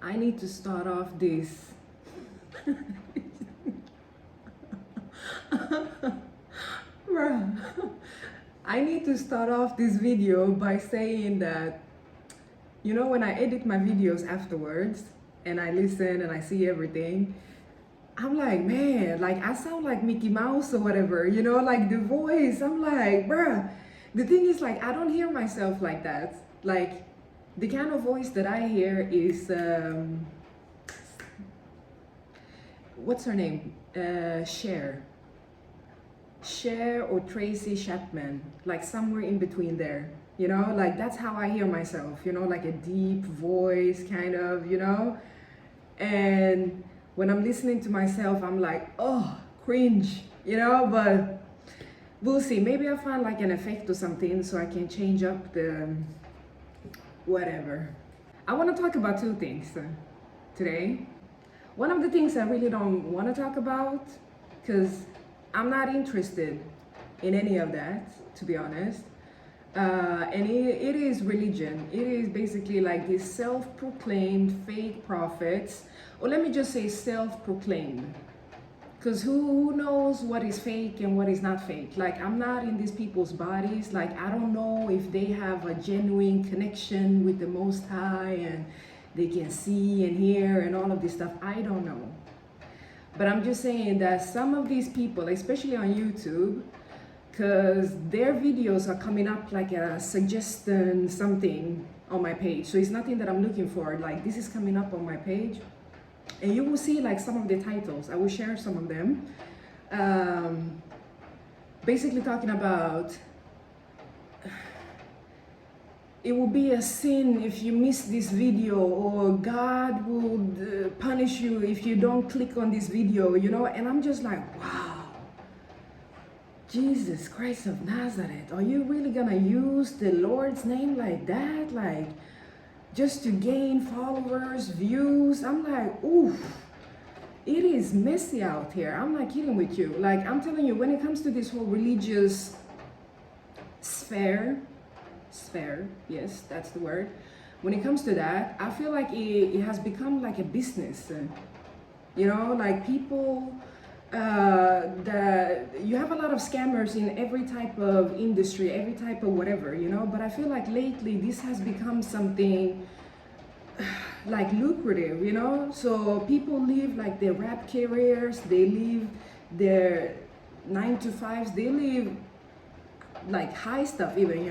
I need to start off this. Bruh. I need to start off this video by saying that, when I edit my videos afterwards and I listen and I see everything, I'm like, man, like I sound like Mickey Mouse or whatever, like the voice. I'm like, bruh. The thing is, like, I don't hear myself like that. Like, the kind of voice that I hear is, what's her name? Cher or Tracy Chapman, like somewhere in between there. Like that's how I hear myself, like a deep voice kind of, and when I'm listening to myself, I'm like, oh, cringe, but we'll see. Maybe I'll find like an effect or something so I can change up the whatever. I want to talk about two things today. One of the things I really don't want to talk about, because I'm not interested in any of that, to be honest. And it is religion. It is basically like these self-proclaimed fake prophets, or let me just say self-proclaimed, because who knows what is fake and what is not fake. Like, I'm not in these people's bodies. Like, I don't know if they have a genuine connection with the Most High and they can see and hear and all of this stuff. I don't know. But I'm just saying that some of these people, especially on YouTube, because their videos are coming up like a suggestion something on my page. So it's nothing that I'm looking for. Like, this is coming up on my page. And you will see like some of the titles. I will share some of them. Basically talking about, it will be a sin if you miss this video, or God will punish you if you don't click on this video, and I'm just like, wow, Jesus Christ of Nazareth, are you really gonna use the Lord's name like that, like just to gain followers, views? I'm like, oof, it is messy out here. I'm not kidding with you. Like, I'm telling you, when it comes to this whole religious sphere, yes, that's the word. When it comes to that, I feel like it has become like a business. Like people, that you have a lot of scammers in every type of industry, every type of whatever, but I feel like lately this has become something like lucrative, so people leave like their rap careers, they leave their 9 to 5s, they leave like high stuff even,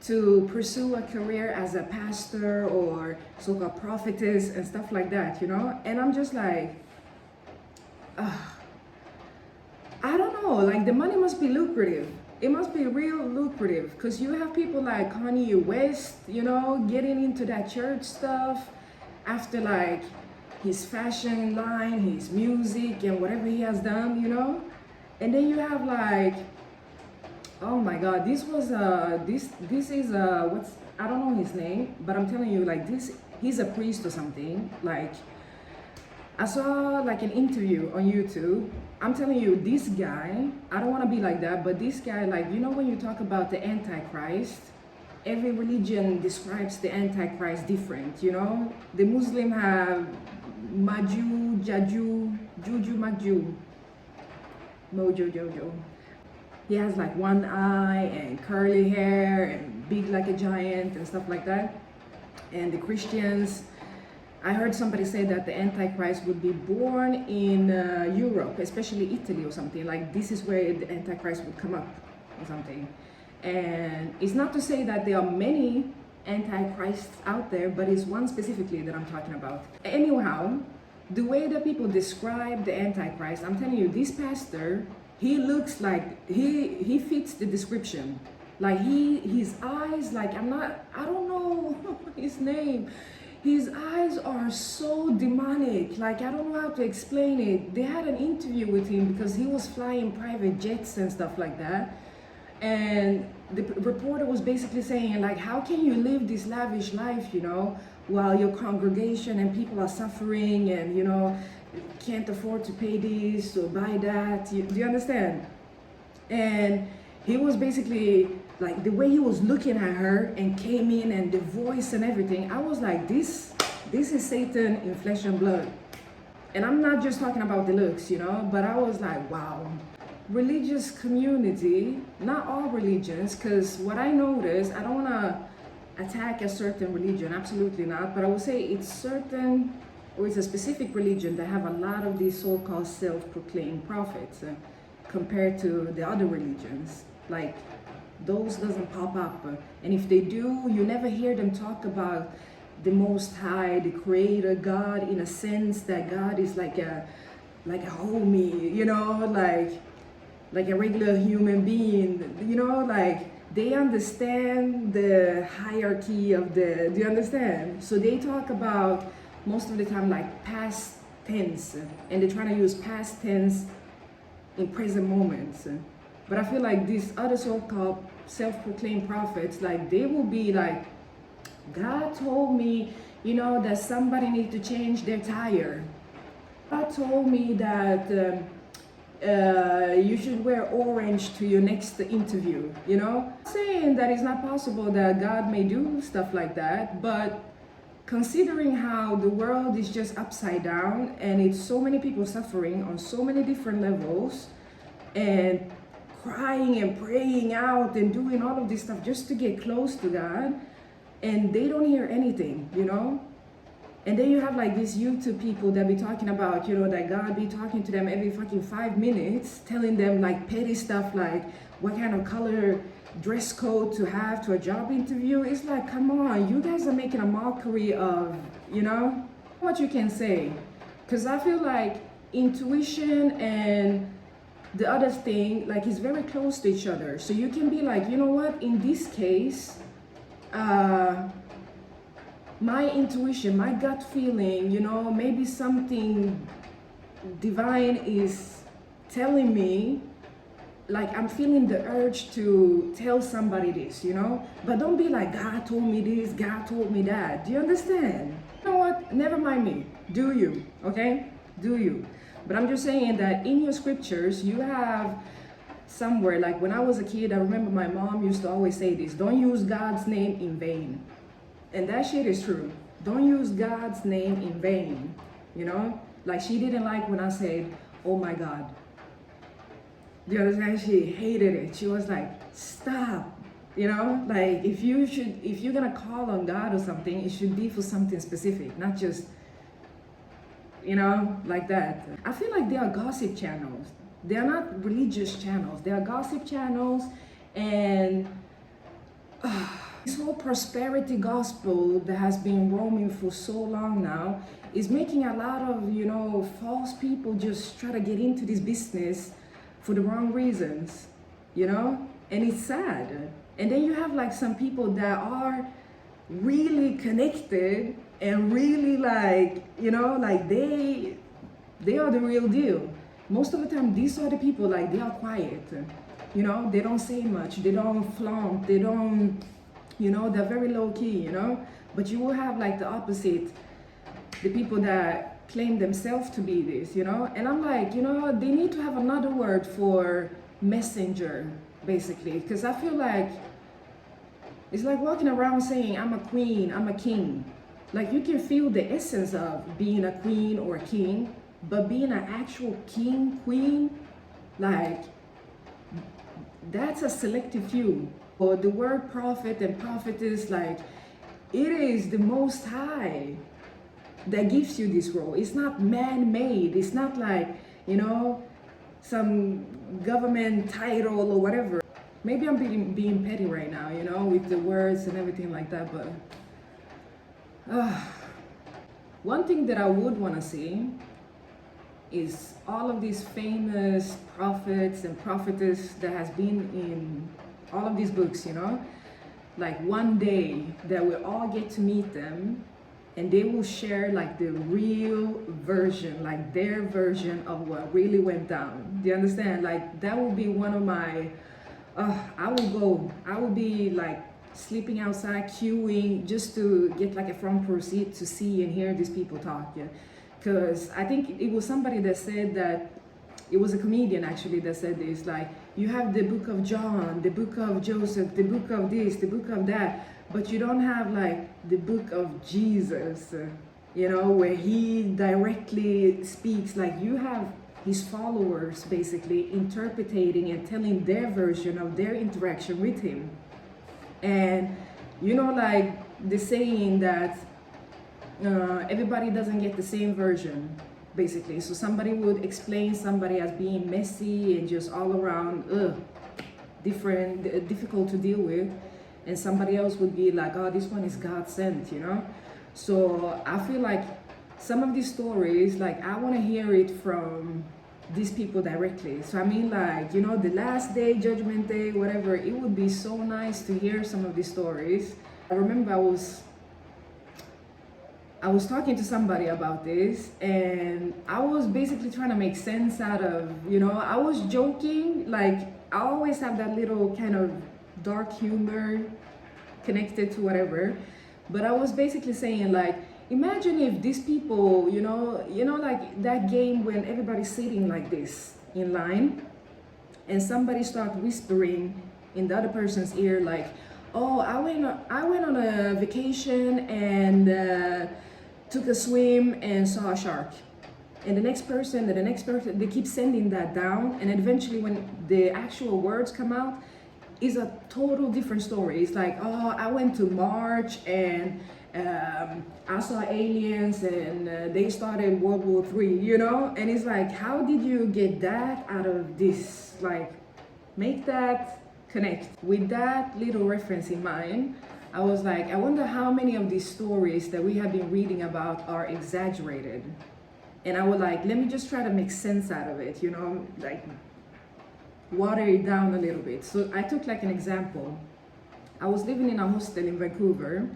to pursue a career as a pastor or so-called prophetess and stuff like that, and I'm just like, I don't know, like the money must be lucrative. It must be real lucrative, because you have people like Kanye West, getting into that church stuff after like his fashion line, his music and whatever he has done, and then you have like, oh my God, this was this is what's, I don't know his name, but I'm telling you, like this, he's a priest or something. Like, I saw like an interview on YouTube. I'm telling you, this guy, I don't want to be like that, but this guy, like, when you talk about the Antichrist, every religion describes the Antichrist different, The Muslim have Maju, Jaju, Juju, Maju, Mojo, Jojo. He has like one eye and curly hair and big like a giant and stuff like that. And the Christians, I heard somebody say that the Antichrist would be born in Europe, especially Italy or something. Like, this is where the Antichrist would come up or something. And it's not to say that there are many Antichrists out there, but it's one specifically that I'm talking about. Anyhow, the way that people describe the Antichrist, I'm telling you, this pastor, he looks like he fits the description. Like his eyes, like I don't know his name. His eyes are so demonic. Like, I don't know how to explain it. They had an interview with him because he was flying private jets and stuff like that. And the reporter was basically saying, like, how can you live this lavish life, while your congregation and people are suffering and, can't afford to pay this or buy that? Do you understand? And he was basically, like, the way he was looking at her and came in and the voice and everything, I was like, this this is Satan in flesh and blood. And I'm not just talking about the looks, you know, but I was like, wow. Religious community, not all religions, because what I noticed, I don't want to attack a certain religion, absolutely not, but I would say it's certain, or it's a specific religion that have a lot of these so-called self-proclaimed prophets compared to the other religions. Like, those doesn't pop up. And if they do, you never hear them talk about the Most High, the Creator, God, in a sense that God is like a homie, you know, like a regular human being, you know, like they understand the hierarchy of the, do you understand? So they talk about most of the time like past tense, and they're trying to use past tense in present moments. But I feel like these other so-called self-proclaimed prophets, like they will be like, God told me, you know, that somebody needs to change their tire. God told me that you should wear orange to your next interview, you know? I'm saying that it's not possible that God may do stuff like that, but considering how the world is just upside down and it's so many people suffering on so many different levels and crying and praying out and doing all of this stuff just to get close to God, and they don't hear anything, you know? And then you have like these YouTube people that be talking about, you know, that God be talking to them every fucking 5 minutes, telling them like petty stuff like what kind of color dress code to have to a job interview. It's like, come on, you guys are making a mockery of, you know, what you can say. Because I feel like intuition and the other thing, like, is very close to each other. So you can be like, you know what, in this case, my intuition, my gut feeling, you know, maybe something divine is telling me, like I'm feeling the urge to tell somebody this, you know, but don't be like, God told me this, God told me that. Do you understand? You know what? Never mind me. Do you? Okay? Do you? But I'm just saying that in your scriptures, you have somewhere, like when I was a kid, I remember my mom used to always say this, don't use God's name in vain. And that shit is true. Don't use God's name in vain, you know? Like she didn't like when I said, oh my God. Do you understand? She hated it. She was like, stop, you know? Like if you're gonna call on God or something, it should be for something specific, not just, you know, like that. I feel like they are gossip channels. They are not religious channels. They are gossip channels, and this whole prosperity gospel that has been roaming for so long now is making a lot of, you know, false people just try to get into this business for the wrong reasons, you know? And it's sad. And then you have like some people that are really connected and really like, you know, like they are the real deal. Most of the time, these are the people, like they are quiet, you know, they don't say much, they don't flaunt, they don't, you know, they're very low key, you know. But you will have like the opposite, the people that claim themselves to be this, you know. And I'm like, you know, they need to have another word for messenger, basically, because I feel like it's like walking around saying I'm a queen, I'm a king. Like you can feel the essence of being a queen or a king, but being an actual king, queen, like that's a selective few. Or the word prophet and prophetess, like it is the Most High that gives you this role. It's not man-made. It's not like, you know, some government title or whatever. Maybe I'm being petty right now, you know, with the words and everything like that, but one thing that I would want to see is all of these famous prophets and prophetess that has been in all of these books, you know, like one day that we'll all get to meet them and they will share like the real version, like their version of what really went down. Do you understand? Like that would be one of my, I will be like sleeping outside queuing just to get like a front row seat to see and hear these people talk. Yeah, because I think it was somebody that said that, it was a comedian actually that said this, like you have the book of John, the book of Joseph, the book of this, the book of that, but you don't have like the book of Jesus. you know, where he directly speaks, like you have his followers basically interpreting and telling their version of their interaction with him. And you know, like the saying that everybody doesn't get the same version, basically. So somebody would explain somebody as being messy and just all around different, difficult to deal with, and somebody else would be like, oh, this one is God sent, you know. So I feel like some of these stories, like I want to hear it from these people directly. So I mean, like, you know, the last day, judgment day, whatever, it would be so nice to hear some of these stories. I remember I was talking to somebody about this, and I was basically trying to make sense out of, you know, I was joking, like I always have that little kind of dark humor connected to whatever, but I was basically saying, like, imagine if these people, you know, like that game when everybody's sitting like this in line, and somebody start whispering in the other person's ear, like, oh, I went on a vacation and took a swim and saw a shark. And the next person, they keep sending that down, and eventually when the actual words come out, is a total different story. It's like, oh, I went to March and I saw aliens and they started World War III, you know? And it's like, how did you get that out of this? Like, make that connect. With that little reference in mind, I was like, I wonder how many of these stories that we have been reading about are exaggerated. And I was like, let me just try to make sense out of it, you know, like water it down a little bit. So I took like an example. I was living in a hostel in Vancouver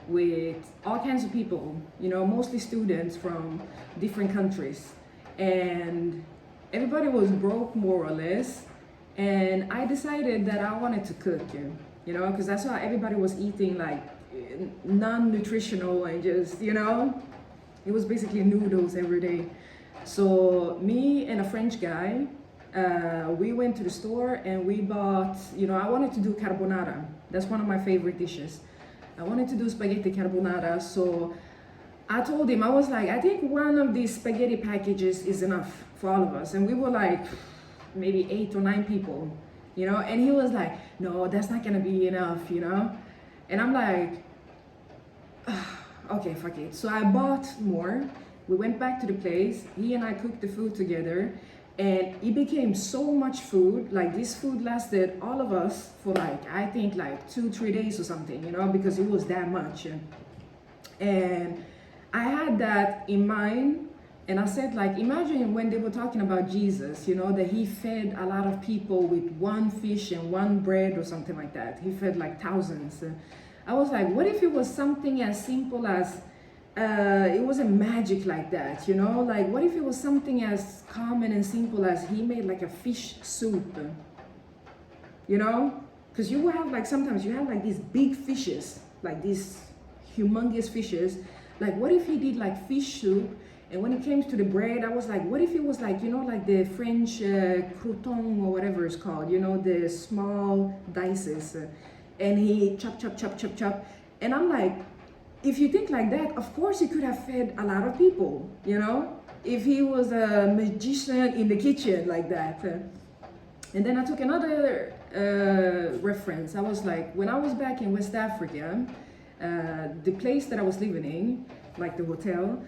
with all kinds of people, you know, mostly students from different countries. And everybody was broke more or less. And I decided that I wanted to cook, you know, because I saw everybody was eating like non-nutritional and just, you know, it was basically noodles every day. So me and a French guy, we went to the store and we bought, you know, I wanted to do carbonara. That's one of my favorite dishes. I wanted to do spaghetti carbonara. So I told him, I was like, I think one of these spaghetti packages is enough for all of us. And we were like, maybe 8 or 9 people, you know, and he was like, no, that's not gonna be enough, you know. And I'm like, okay, fuck it. So I bought more. We went back to the place. He and I cooked the food together, and it became so much food. Like this food lasted all of us for like, I think like 2-3 days or something, you know, because it was that much. And I had that in mind. And I said, like, imagine when they were talking about Jesus, you know, that he fed a lot of people with 1 fish and 1 bread or something like that. He fed like thousands. I was like, what if it was something as simple as, it wasn't magic like that, you know? Like, what if it was something as common and simple as he made like a fish soup, you know? Because you will have like, sometimes you have like these big fishes, like these humongous fishes. Like, what if he did like fish soup? And when it came to the bread, I was like, what if it was like, you know, like the French crouton or whatever it's called, you know, the small dices. And he chop. And I'm like, if you think like that, of course he could have fed a lot of people, you know, if he was a magician in the kitchen like that. And then I took another reference. I was like, when I was back in West Africa, the place that I was living in, like the hotel,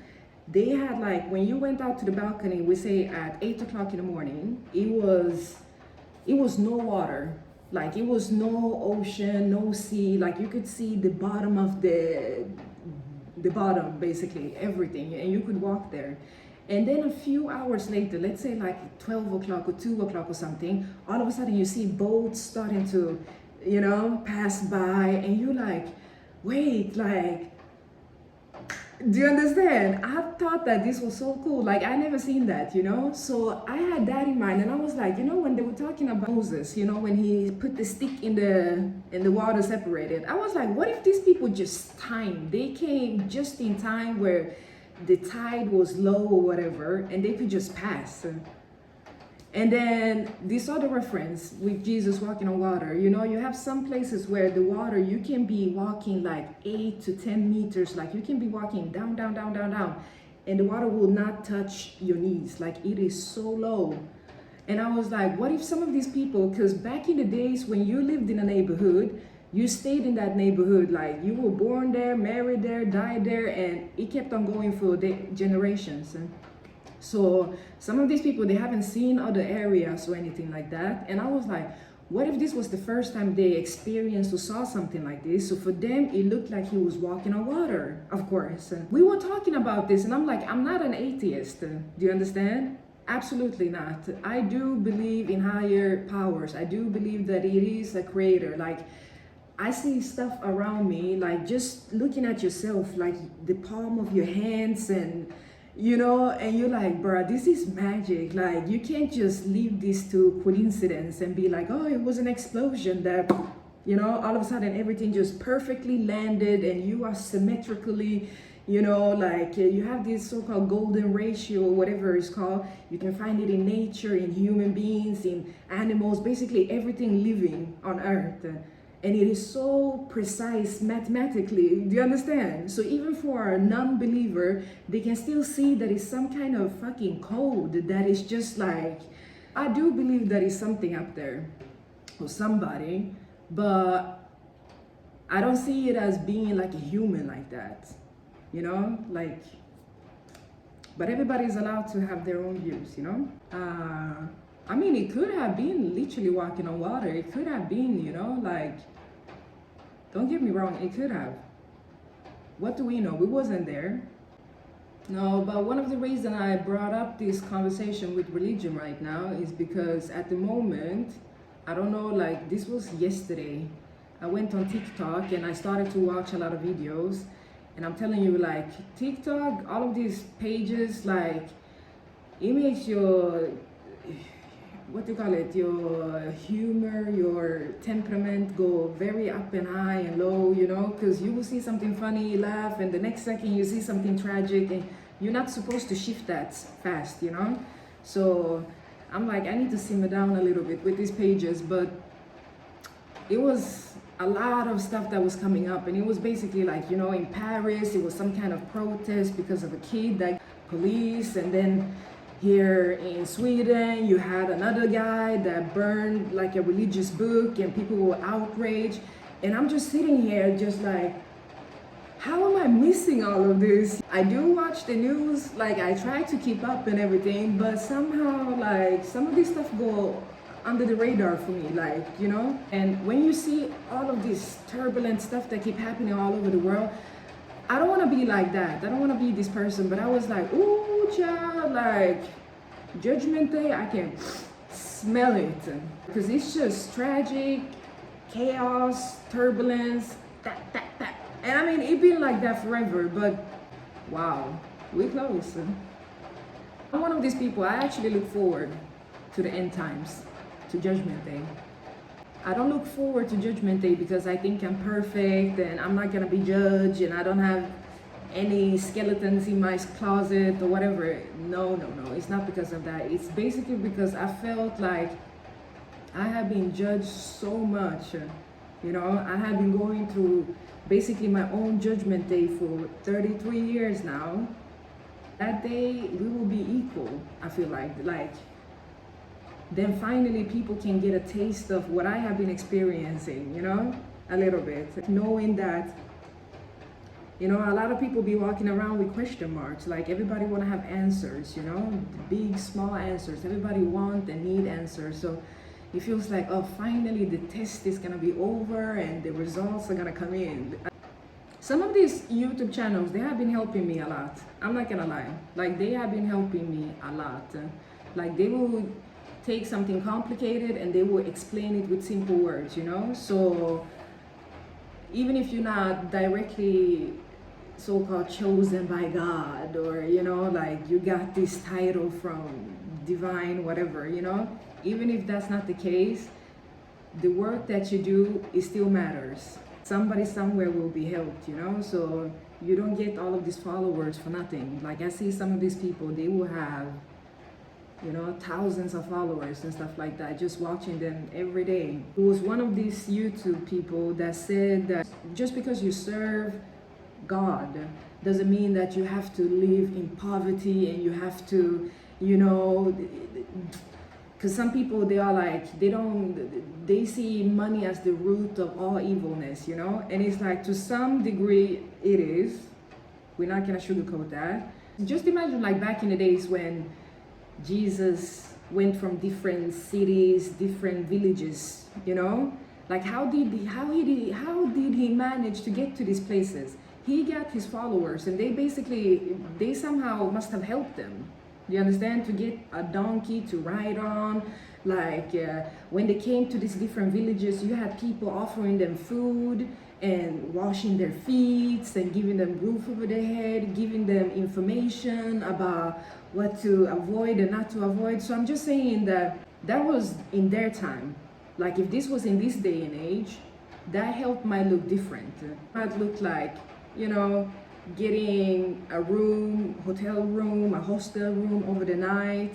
they had like, when you went out to the balcony, we say at 8 o'clock in the morning, it was no water. Like it was no ocean, no sea. Like you could see the bottom of the bottom, basically everything, and you could walk there. And then a few hours later, let's say like 12 o'clock or 2 o'clock or something, all of a sudden you see boats starting to, you know, pass by, and you're like, wait, like, do you understand? I thought that this was so cool. Like I never seen that, you know? So I had that in mind, and I was like, you know, when they were talking about Moses, you know, when he put the stick in the water separated, I was like, what if these people just timed? They came just in time where the tide was low or whatever, and they could just pass. And then this other reference with Jesus walking on water, you know, you have some places where the water, you can be walking like 8 to 10 meters, like you can be walking down, down, down, down, down, and the water will not touch your knees. Like it is so low. And I was like, what if some of these people, because back in the days when you lived in a neighborhood, you stayed in that neighborhood, like you were born there, married there, died there, and it kept on going for the generations. So some of these people, they haven't seen other areas or anything like that. And I was like, what if this was the first time they experienced or saw something like this? So for them, it looked like he was walking on water, of course. We were talking about this, and I'm like, I'm not an atheist. Do you understand? Absolutely not. I do believe in higher powers. I do believe that it is a creator. Like, I see stuff around me, like just looking at yourself, like the palm of your hands, and you know, and you're like, bruh, this is magic. Like, you can't just leave this to coincidence and be like, oh, it was an explosion that, you know, all of a sudden everything just perfectly landed and you are symmetrically, you know, like you have this so-called golden ratio or whatever it's called. You can find it in nature, in human beings, in animals, basically everything living on earth. And it is so precise mathematically. Do you understand? So even for a non-believer, they can still see that it's some kind of fucking code that is just like, I do believe that is something up there or somebody, but I don't see it as being like a human like that, you know, like, but everybody's allowed to have their own views, you know. I mean, it could have been literally walking on water. It could have been, you know, like, don't get me wrong, it could have. What do we know? We wasn't there. No, but one of the reasons I brought up this conversation with religion right now is because at the moment, I don't know, like this was yesterday, I went on TikTok and I started to watch a lot of videos, and I'm telling you, like TikTok, all of these pages, like it makes your, what do you call it, your humor, your temperament go very up and high and low, you know, because you will see something funny, laugh, and the next second you see something tragic, and you're not supposed to shift that fast, you know. So I'm like, I need to simmer down a little bit with these pages. But it was a lot of stuff that was coming up, and it was basically like, you know, in Paris it was some kind of protest because of a kid that police, and then here in Sweden, you had another guy that burned like a religious book and people were outraged. And I'm just sitting here just like, how am I missing all of this? I do watch the news, like I try to keep up and everything, but somehow like some of this stuff go under the radar for me, like, you know? And when you see all of this turbulent stuff that keep happening all over the world, I don't want to be like that. I don't want to be this person, but I was like, ooh, child, like, Judgment Day, I can smell it. Because it's just tragic, chaos, turbulence, that. And I mean, it been like that forever, but wow, we close. I'm one of these people, I actually look forward to the end times, to Judgment Day. I don't look forward to Judgment Day because I think I'm perfect and I'm not gonna be judged and I don't have any skeletons in my closet or whatever. No, it's not because of that. It's basically because I felt like I have been judged so much. You know, I have been going through basically my own Judgment Day for 33 years now. That day we will be equal, I feel like then finally people can get a taste of what I have been experiencing, you know, a little bit. Knowing that, you know, a lot of people be walking around with question marks, like everybody want to have answers, you know, big, small answers. Everybody want and need answers. So it feels like, oh, finally the test is going to be over and the results are going to come in. Some of these YouTube channels, they have been helping me a lot. I'm not going to lie. Like, they have been helping me a lot. Like, they will take something complicated and they will explain it with simple words, you know. So even if you're not directly so-called chosen by God, or you know, like you got this title from divine whatever, you know, even if that's not the case, the work that you do, it still matters. Somebody somewhere will be helped, you know. So you don't get all of these followers for nothing. Like I see some of these people, they will have you know, thousands of followers and stuff like that, just watching them every day. It was one of these YouTube people that said that just because you serve God doesn't mean that you have to live in poverty and you have to, you know, because some people, they are like, they see money as the root of all evilness, you know, and it's like, to some degree it is. We're not gonna sugarcoat that. Just imagine like back in the days when Jesus went from different cities, different villages, you know, like how did he manage to get to these places? He got his followers, and they somehow must have helped them. You understand? To get a donkey to ride on. Like when they came to these different villages, you had people offering them food and washing their feet and giving them roof over their head, giving them information about what to avoid and not to avoid. So I'm just saying that was in their time. Like if this was in this day and age, that help might look different. It might look like, you know, getting a room, hotel room, a hostel room over the night,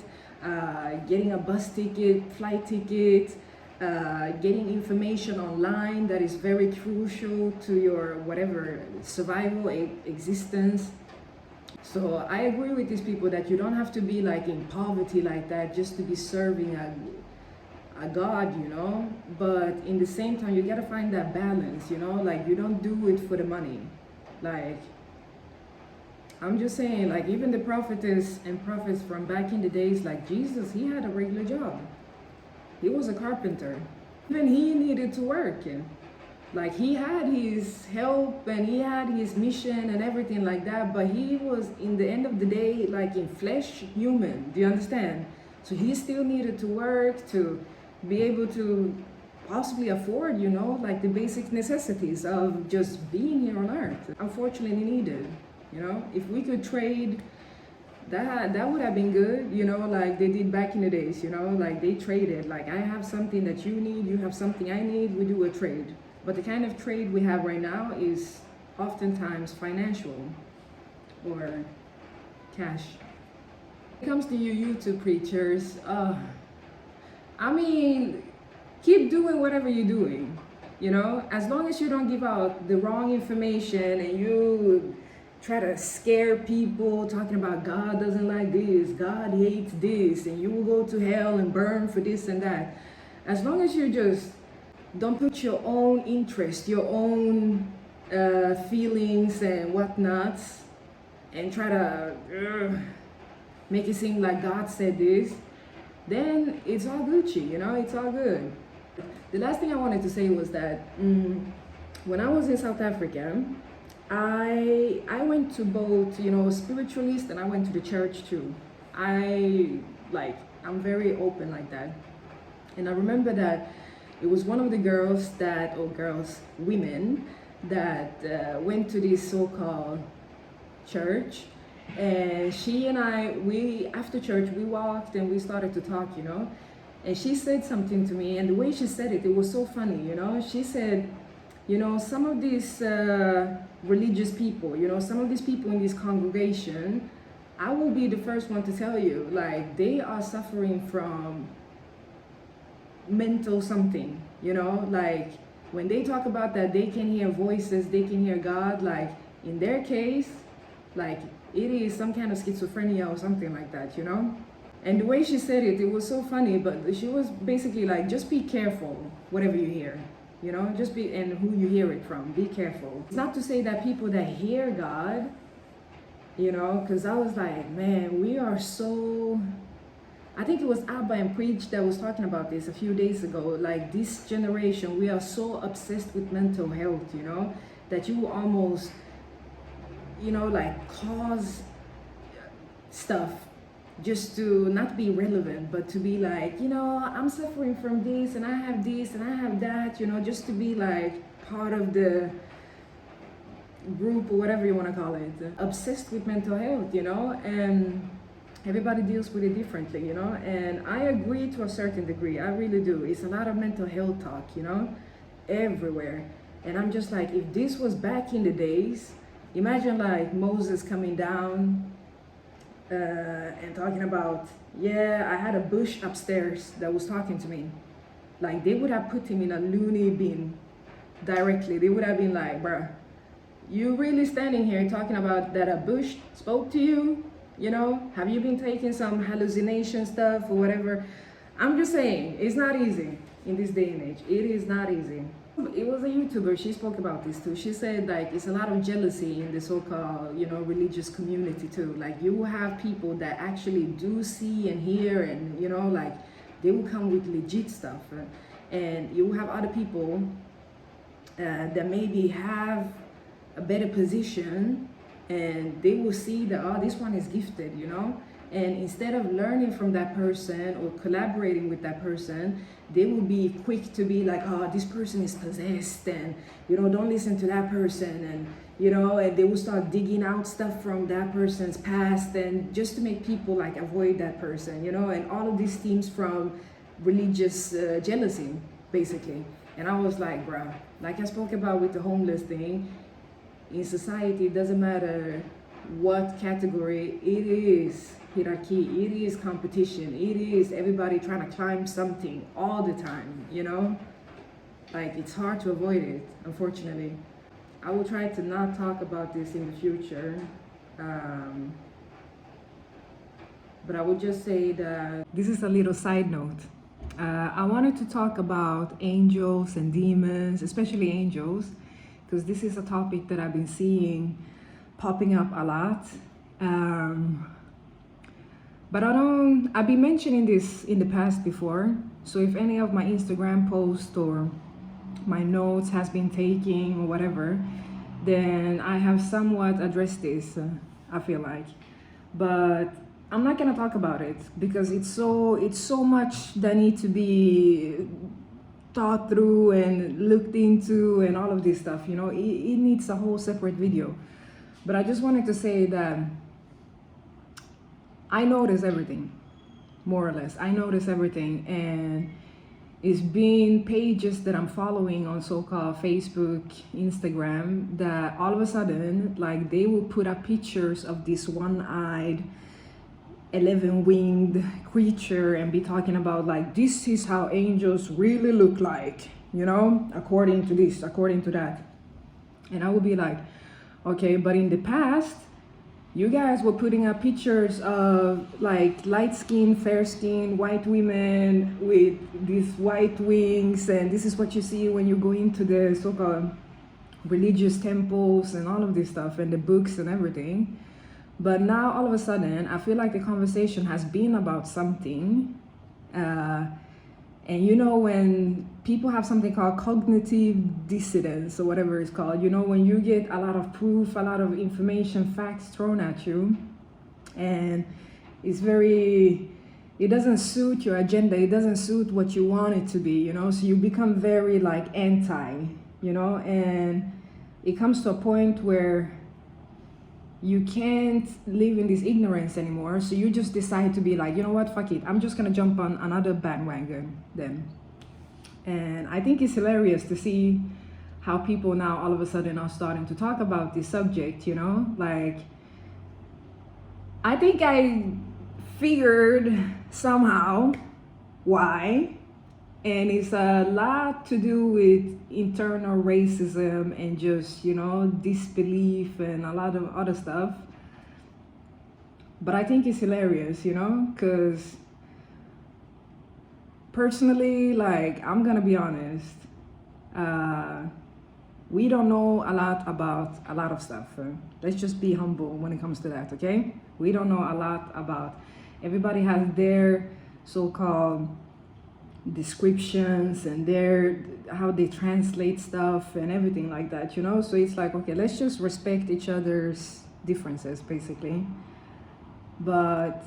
getting a bus ticket, flight ticket, getting information online that is very crucial to your whatever survival, existence. So I agree with these people that you don't have to be like in poverty like that just to be serving a God, you know, but in the same time you gotta find that balance, you know, like you don't do it for the money. Like I'm just saying, like even the prophetess and prophets from back in the days, like Jesus, he had a regular job. He was a carpenter. Even he needed to work. Like he had his help and he had his mission and everything like that, but he was, in the end of the day, like in flesh, human. Do you understand? So he still needed to work to be able to possibly afford, you know, like the basic necessities of just being here on earth. Unfortunately needed, you know. If we could trade, that would have been good, you know, like they did back in the days, you know, like they traded. Like I have something that you need, you have something I need, we do a trade. But the kind of trade we have right now is oftentimes financial or cash. When it comes to you YouTube preachers, I mean, keep doing whatever you're doing, you know, as long as you don't give out the wrong information and you try to scare people talking about God doesn't like this, God hates this, and you will go to hell and burn for this and that. As long as you just don't put your own interest, your own feelings and whatnots, and try to make it seem like God said this, then it's all Gucci, you know, it's all good. The last thing I wanted to say was that when I was in South Africa, I went to both, you know, spiritualist, and I went to the church too. I'm very open like that. And I remember that it was one of the women that went to this so-called church, and she and I, after church, we walked and we started to talk, you know, and she said something to me, and the way she said it, it was so funny, you know. She said, you know, some of these religious people, you know, some of these people in this congregation, I will be the first one to tell you, like, they are suffering from mental something, you know, like when they talk about that they can hear voices, they can hear God, like in their case, like it is some kind of schizophrenia or something like that, you know. And the way she said it, it was so funny, but she was basically like, just be careful whatever you hear, you know, just be, and who you hear it from, be careful. It's not to say that people that hear God, you know, because I was like, man, we are so, I think it was Abba and Preach that was talking about this a few days ago. Like this generation, we are so obsessed with mental health, you know, that you almost, you know, like cause stuff just to not be relevant, but to be like, you know, I'm suffering from this and I have this and I have that, you know, just to be like part of the group or whatever you want to call it. Obsessed with mental health, you know, and everybody deals with it differently, you know, and I agree to a certain degree. I really do. It's a lot of mental health talk, you know, everywhere. And I'm just like, if this was back in the days, imagine like Moses coming down and talking about, yeah, I had a bush upstairs that was talking to me. Like, they would have put him in a loony bin directly. They would have been like, bruh, you really standing here talking about that a bush spoke to you? You know, have you been taking some hallucination stuff or whatever? I'm just saying, it's not easy in this day and age. It is not easy. It was a YouTuber, she spoke about this too. She said like it's a lot of jealousy in the so-called, you know, religious community too. Like you will have people that actually do see and hear, and you know, like they will come with legit stuff, and you will have other people that maybe have a better position, and they will see that, oh, this one is gifted, you know, and instead of learning from that person or collaborating with that person, they will be quick to be like, oh, this person is possessed, and you know, don't listen to that person, and you know, and they will start digging out stuff from that person's past, and just to make people like avoid that person, you know, and all of these stems from religious jealousy, basically. And I was like, bruh, like I spoke about with the homeless thing, in society, it doesn't matter what category, it is hierarchy, it is competition, it is everybody trying to climb something all the time, you know? Like, it's hard to avoid it, unfortunately. I will try to not talk about this in the future, but I would just say that this is a little side note. I wanted to talk about angels and demons, especially angels, because this is a topic that I've been seeing popping up a lot. But I've been mentioning this in the past before. So if any of my Instagram posts or my notes has been taking or whatever, then I have somewhat addressed this, I feel like. But I'm not gonna talk about it because it's so much that need to be thought through and looked into and all of this stuff, you know. It needs a whole separate video. But I just wanted to say that I notice everything, more or less. I notice everything, and it's been pages that I'm following on so-called Facebook, Instagram, that all of a sudden, like, they will put up pictures of this one-eyed 11-winged creature and be talking about like, this is how angels really look like, you know, according to this, according to that. And I would be like, okay, but in the past you guys were putting up pictures of like light skin, fair skin, white women with these white wings, and this is what you see when you go into the so-called religious temples and all of this stuff and the books and everything. But now all of a sudden, I feel like the conversation has been about something. And you know, when people have something called cognitive dissonance or whatever it's called, you know, when you get a lot of proof, a lot of information, facts thrown at you, and it doesn't suit your agenda, it doesn't suit what you want it to be, you know, so you become very like anti, you know, and it comes to a point where you can't live in this ignorance anymore, so you just decide to be like, you know what, fuck it, I'm just gonna jump on another bandwagon then. And I think it's hilarious to see how people now all of a sudden are starting to talk about this subject, you know, like, I think I figured somehow why, and it's a lot to do with internal racism and just, you know, disbelief and a lot of other stuff. But I think it's hilarious, you know, because personally, like, I'm gonna be honest, we don't know a lot about a lot of stuff. Let's just be humble when it comes to that, okay? We don't know a lot about, everybody has their so-called descriptions and how they translate stuff and everything like that, you know. So it's like, okay, let's just respect each other's differences basically. But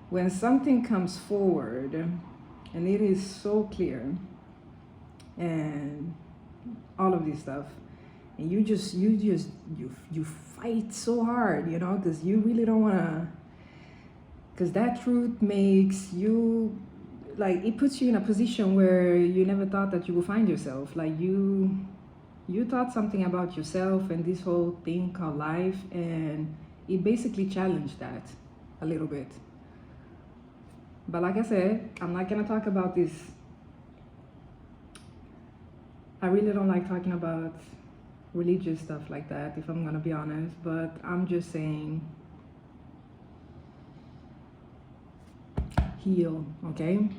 when something comes forward and it is so clear and all of this stuff, and you fight so hard, you know, because you really don't want to, because that truth makes you, like, it puts you in a position where you never thought that you would find yourself. Like, you thought something about yourself and this whole thing called life, and it basically challenged that. a little bit. But like I said, I'm not gonna talk about this. I really don't like talking about religious stuff like that, if I'm gonna be honest, but I'm just saying heal, okay?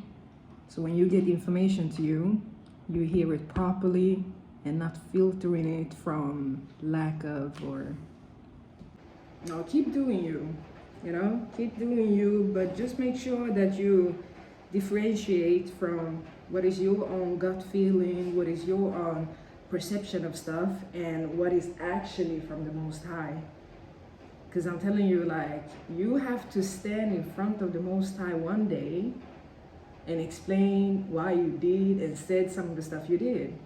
So when you get information to you, you hear it properly and not filtering it from lack of or no, keep doing you, keep doing you, but just make sure that you differentiate from what is your own gut feeling, what is your own perception of stuff, and what is actually from the Most High. Because I'm telling you, like, you have to stand in front of the Most High one day and explain why you did and said some of the stuff you did,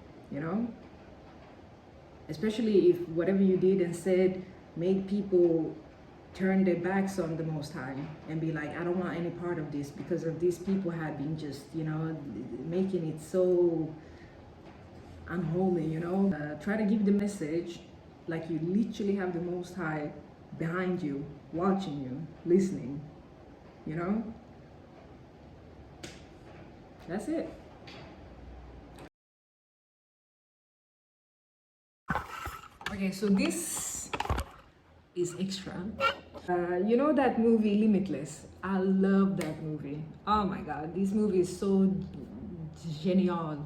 especially if whatever you did and said made people turn their backs on the Most High and be like, I don't want any part of this because of these people had been just, making it so unholy, try to give the message like you literally have the Most High behind you, watching you, listening, That's it. Okay, so this is extra. You know that movie Limitless? I love that movie. Oh my god, this movie is so genial.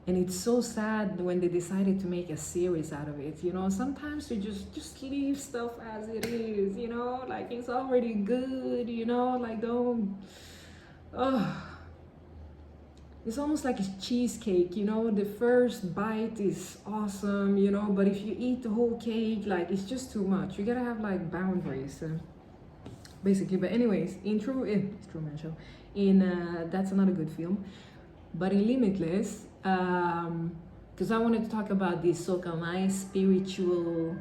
And it's so sad when they decided to make a series out of it. Sometimes you just leave stuff as it is, like it's already good, like don't. Oh, it's almost like a cheesecake, the first bite is awesome, but if you eat the whole cake, like it's just too much. You gotta have like boundaries, basically. But anyways, it's Truman Show. That's another good film. But in Limitless, because I wanted to talk about this so-called nice spiritual,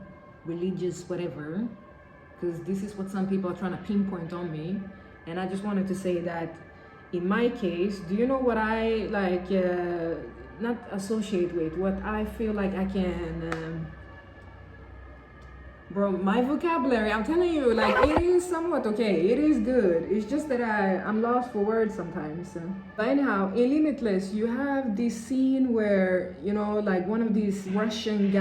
religious, whatever, because this is what some people are trying to pinpoint on me, and I just wanted to say that in my case, do you know what I like, not associate with, what I feel like I can, bro, my vocabulary, I'm telling you, like, it is somewhat okay, it is good, it's just that I'm lost for words sometimes. But anyhow, in Limitless, you have this scene where, like one of these Russian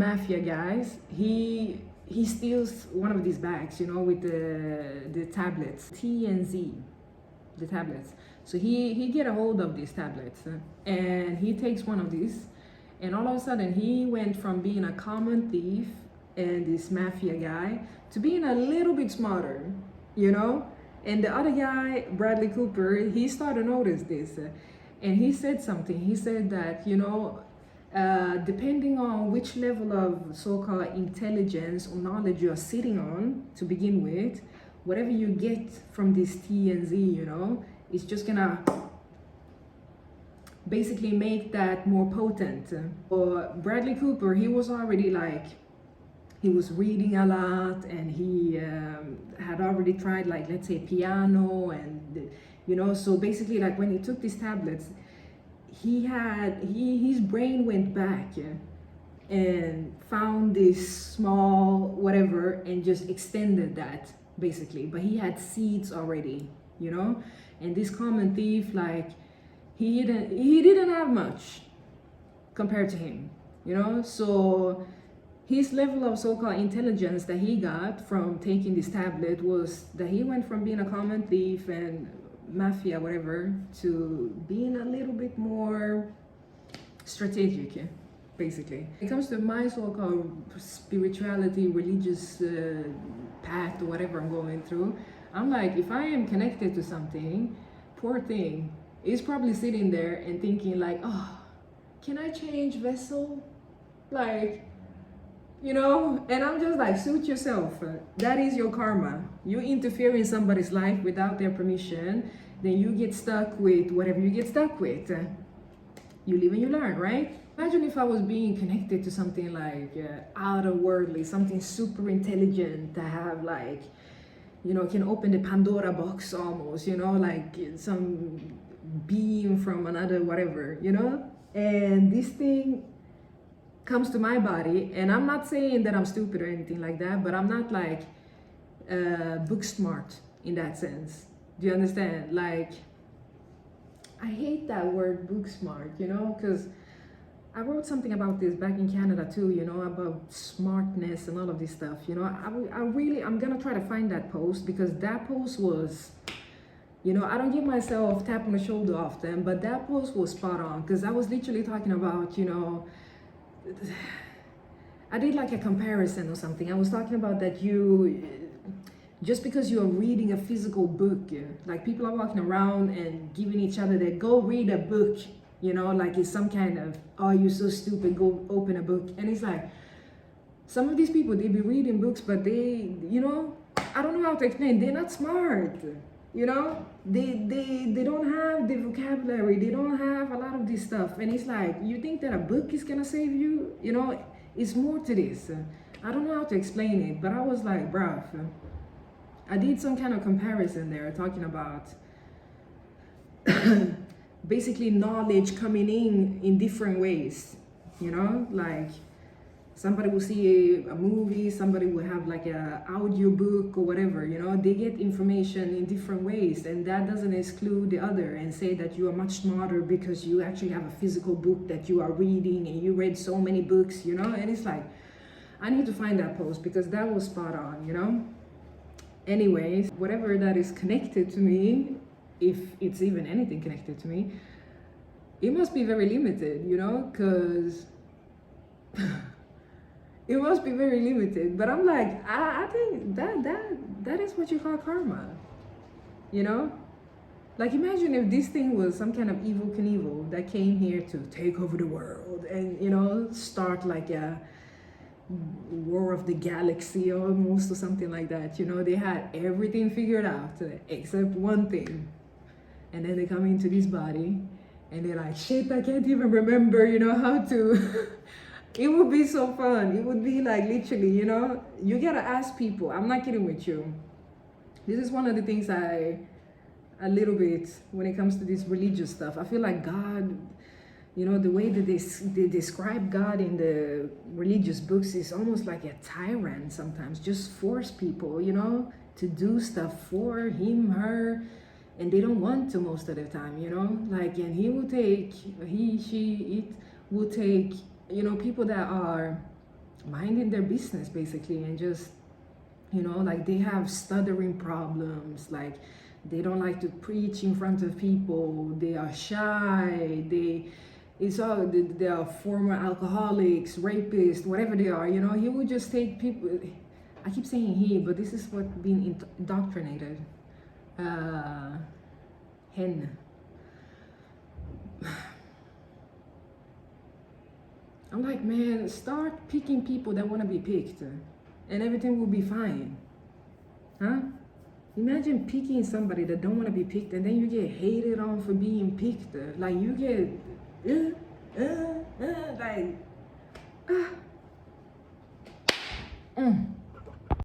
mafia guys, he steals one of these bags, with the tablets, T and Z. The tablets. So he get a hold of these tablets, and he takes one of these, and all of a sudden he went from being a common thief and this mafia guy to being a little bit smarter, and the other guy, Bradley Cooper, he started to notice this, and he said something. He said that depending on which level of so-called intelligence or knowledge you are sitting on to begin with, whatever you get from this T and Z, it's just gonna basically make that more potent. For Bradley Cooper, he was already like, he was reading a lot, and he had already tried, like, let's say piano, and so basically, like, when he took these tablets, his brain went back, and found this small whatever and just extended that, basically. But he had seeds already, and this common thief, like, he didn't have much compared to him, so his level of so-called intelligence that he got from taking this tablet was that he went from being a common thief and mafia whatever to being a little bit more strategic, basically. When it comes to my so-called spirituality, religious path, or whatever I'm going through, I'm like, if I am connected to something, poor thing, is probably sitting there and thinking like, oh, can I change vessel? Like, and I'm just like, suit yourself. That is your karma. You interfere in somebody's life without their permission, then you get stuck with whatever you get stuck with. You live and you learn, right? Imagine if I was being connected to something like outer-worldly, something super intelligent to have, like, can open the Pandora box almost, like some beam from another whatever, and this thing comes to my body, and I'm not saying that I'm stupid or anything like that, but I'm not like book smart in that sense. Do you understand? Like, I hate that word book smart, you know, because I wrote something about this back in Canada too, you know, about smartness and all of this stuff. You know, I'm gonna try to find that post, because that post was, you know, I don't give myself a tap on the shoulder often, but that post was spot on, because I was literally talking about, you know, I did like a comparison or something. I was talking about that just because you're reading a physical book, like people are walking around and giving each other that go read a book, you know, like it's some kind of, oh, you're so stupid, go open a book. And it's like, some of these people, they be reading books, but they, you know, I don't know how to explain, they're not smart, you know, they don't have the vocabulary, they don't have a lot of this stuff. And it's like, you think that a book is gonna save you? You know, it's more to this. I don't know how to explain it, but I was like, bruh, I did some kind of comparison there, talking about basically knowledge coming in different ways, you know, like somebody will see a movie, somebody will have like a audio book or whatever, you know, they get information in different ways, and that doesn't exclude the other and say that you are much smarter because you actually have a physical book that you are reading and you read so many books, you know. And it's like, I need to find that post because that was spot on, you know. Anyways, whatever that is connected to me, if it's even anything connected to me, it must be very limited, you know, because it must be very limited. But I'm like, I think that is what you call karma, you know. Like, imagine if this thing was some kind of evil Knievel that came here to take over the world and, you know, start like a War of the Galaxy almost, or something like that. You know, they had everything figured out except one thing, and then they come into this body and they're like, shit, I can't even remember, you know, how to it would be so fun. It would be like, literally, you know, you gotta ask people. I'm not kidding with you. This is one of the things a little bit, when it comes to this religious stuff, I feel like God, you know, the way that they describe God in the religious books is almost like a tyrant sometimes. Just force people, you know, to do stuff for him, her, and they don't want to most of the time, you know. Like, and he will take, it will take, you know, people that are minding their business basically, and just, you know, like they have stuttering problems, like they don't like to preach in front of people, they are shy, they are former alcoholics, rapists, whatever they are, you know. He would just take people, I keep saying he, but this is what being indoctrinated. Hen. I'm like, man, start picking people that want to be picked, and everything will be fine. Huh? Imagine picking somebody that don't want to be picked, and then you get hated on for being picked. Like, you get like,